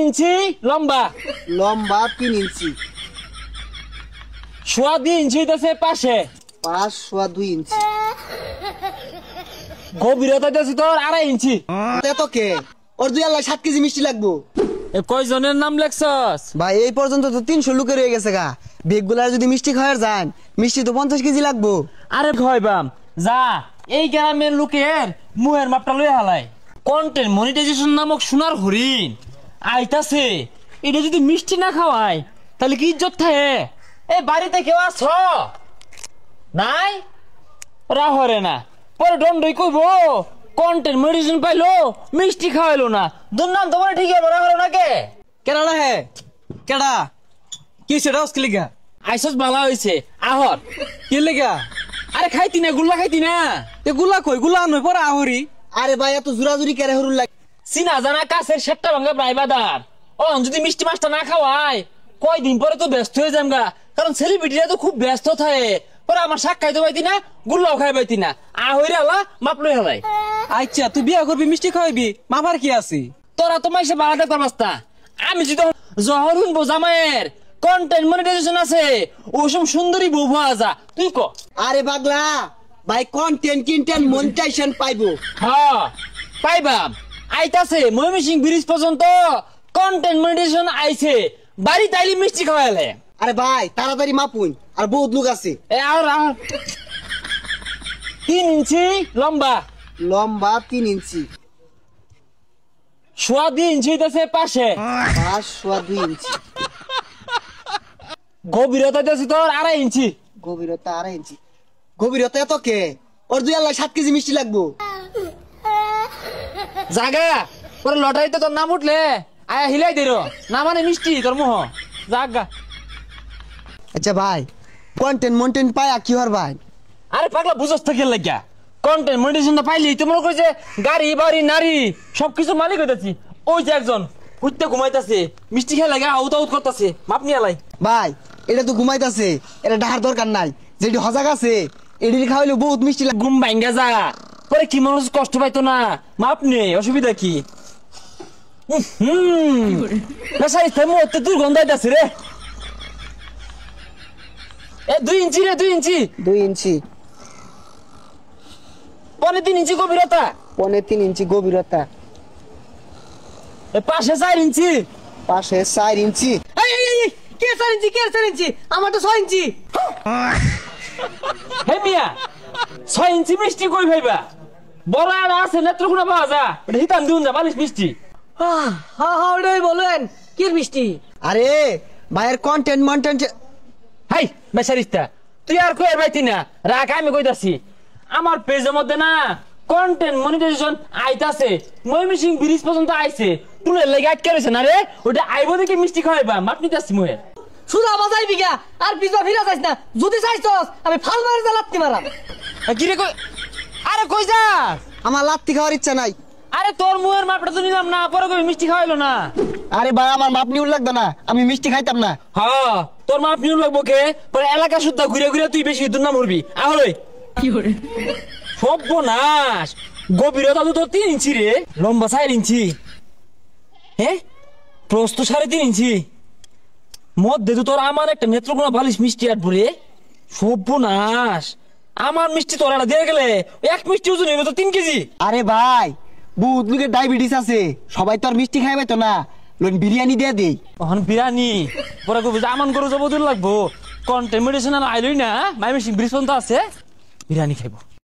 ইঞ্চি লম্বা। লম্বা 3 ইঞ্চি। সোয়া 2 ইঞ্চি হইতেছে পাশে। 5 সোয়া 2 ইঞ্চি। গভীরতা হইতেছে তোর 2.5 ইঞ্চি। এত কে? ওর 2 আল্লাহ 7 কেজি মিষ্টি লাগবো। এ কয়জনের নাম লেখছস? ভাই এই পর্যন্ত তো 300 লোকের হয়ে গেছে গা। বেগগুলা যদি মিষ্টি খাওয়ার যান, মিষ্টি তো 50 কেজি লাগবো। আরে খাইবাম যা, এই গ্রামের লোকের মুহের মাপটা লই হালাই। কন্টেন্ট মনিটাইজেশন নামক সোনার হরিণ আইতাছে, এটা যদি মিষ্টি না খাওয়ায় তাহলে কি ইজ্জত থাকে? এই বাড়িতে কেউ আছ নাই? রাহরে না, পরে দণ্ডই কইব কন্টেন্ট মনিটাইজেশন পাইলো মিষ্টি খাওয়াইলো না। দুর্নাম তোমার ঠিক আছে, রাহরে না কে? কেডা না হে? কেডা? কি সেটা অস্কি লিগা? আইসস ভালো হইছে আহর। কি লিগা? আরে খাইতি না, গুল্লা খাইতি না? এ গুলা কই? গুলা নই পরে আহরি। আরে ভাই এত জুরাজুরি কেরে হরুল লাগে? চিনা জানা কাছের সেটটা ভাঙ্গা প্রায় বাদার। যদি মিষ্টি মাছটা না খাওয়ায় কয়দিন পরে তো ব্যস্ত হয়ে যাম গা, কারণ সেলিব্রিটিরা তো খুব ব্যস্ত থাকে। পরে আমার শাক খাইতে পাইতি না, গুল্লাও খাই পাইতি না, আহরে আলা মাপ লই হালাই। আচ্ছা তুই বিয়া করবি, মিষ্টি খাওয়াবি, মাফার কি আছে? তোরা তো মাইসে বাড়া দেখতাম রাস্তা। আমি যদি জহরুন বোঝামায়ের কন্টেন্ট মনিটাইজেশন আছে, ওসব সুন্দরী বউ পাওয়া যা, তুই ক। আরে পাগলা, ভাই কন্টেন্ট মনিটাইজেশন পাইবো। হ্যাঁ পাইবাম, আইতাছে ময়মনসিং ব্রিজ পর্যন্ত কন্টেন্ট মনিটাইজেশন আইছে। বাড়ি তাইলে মিষ্টি খাওয়াইলে। আরে ভাই তাড়াতাড়ি মাপুন, আর বহুত লোক আছে। এ আর 3 ইঞ্চি লম্বা। লম্বা 3 ইঞ্চি। সোয়া 2 ইঞ্চি হইতেছে পাশে। 5 সোয়া 2 ইঞ্চি। গভীরতা হইতেছে তোর 2.5 ইঞ্চি। গভীরতা 2.5 ইঞ্চি। গভীরতা এত কে? ওর 2 আল্লাহ 7 কেজি মিষ্টি লাগবো। জাগা পরে লটারিতে তোর নাম উঠলে আয়া হিলাই দিল না, মানে মিষ্টি তোর মুহ জাগা। আচ্ছা ভাই কন্টেন্ট পায়া কি হর ভাই? আরে পাগলা বুঝস থেকে লাগিয়া কন্টেন্ট মনিটাইজেশনটা পাইলি তো মনে করি যে গাড়ি বাড়ি নারী সবকিছু মালিক হইতাছি। ওই যে একজন হুইতে ঘুমাইতাছে, মিষ্টি খেয়ে লাগে আউট আউট করতেছে, মাপ নিয়ে আলাই। ভাই এটা তো ঘুমাইতাছে, এটা ডাহার দরকার নাই। যেটি হজাগ আছে এটি খাওয়াইলে বহুত মিষ্টি লাগে। ঘুম ভাঙ্গা যা, পরে কি মানুষ কষ্ট পাইতো না, মাপ নেই, অসুবিধা কি? দুর্গন্ধ আইতাছে রে। 2 ইঞ্চি রে, 2 ইঞ্চি। 2 ইঞ্চি। 3 ইঞ্চি গভীরতা। 3 ইঞ্চি গভীরতা। পাশে 4 ইঞ্চি। পাশে 4 ইঞ্চি। কে 4 ইঞ্চি? কে 4 ইঞ্চি? আমার তো 6 ইঞ্চি। হে মিয়া 6 ইঞ্চি মিষ্টি কই ভাইবা? বড় আর আছে নেত্রকোনা পাওয়া যা, এটা হিতাম দিউন যা বালিশ মিষ্টি। ওটাই বলেন কি মিষ্টি? আরে ভাইয়ের কন্টেন্ট হাই বেচারিস্তা, তুই আর কই পাইতি না, রাখ আমি কইতাছি। আমার পেজের মধ্যে না কন্টেন্ট মনিটাইজেশন আইতাছে, ময়মনসিং ব্রিজ পর্যন্ত আইছে, টুলের লাগি আটকে রইছে না রে। ওটা আইবো দেখে মিষ্টি খাওয়াইবা, মাপ নিতাছি মুহে। সুদা বাজাই বিগা আর পিছবা ফিরা যাইস না। যদি চাইছস আমি ফাল মারে জ্বালাতি মারাম। কি রে কই? আরে কই যা? আমার লাত্তি খাওয়ার ইচ্ছা নাই। আরে তোর মুহের মাপটা তো নিলাম না, পরে কই মিষ্টি খাওয়াইলো না। আরে ভাই আমার মাপ নিউল লাগতো না, আমি মিষ্টি খাইতাম না। হ্যাঁ তোর মাপ নিউ লাগবো কে? পরে এলাকা সুদ্ধা ঘুরে ঘুরে তুই বেশি দুর্নাম উঠবি। আহলই কি করে সর্বনাশ। গভীরতা তো তোর 3 ইঞ্চি রে, লম্বা 4 ইঞ্চি। হ্যাঁ প্রস্থ 3.5 ইঞ্চি। মধ্যে তো তোর আমার একটা নেত্রকোনা বালিশ মিষ্টি আটবো। সর্বনাশ, আমার মিষ্টি তোর একটা দিয়ে গেলে 1 মিষ্টি ওজন হইবে তো 3 কেজি। আরে ভাই বহুত লোকের ডায়াবেটিস আছে, সবাই তো আর মিষ্টি খাইবে তো না, লোন বিরিয়ানি দিয়ে দেই। এখন বিরিয়ানি পরে কবি আমান করে যাবো দূর লাগবো। কন্টেন্ট মনিটাইজেশন আইলই না, ময়মনসিং ব্রিজ পর্যন্ত আছে, বিরিয়ানি খাইবো।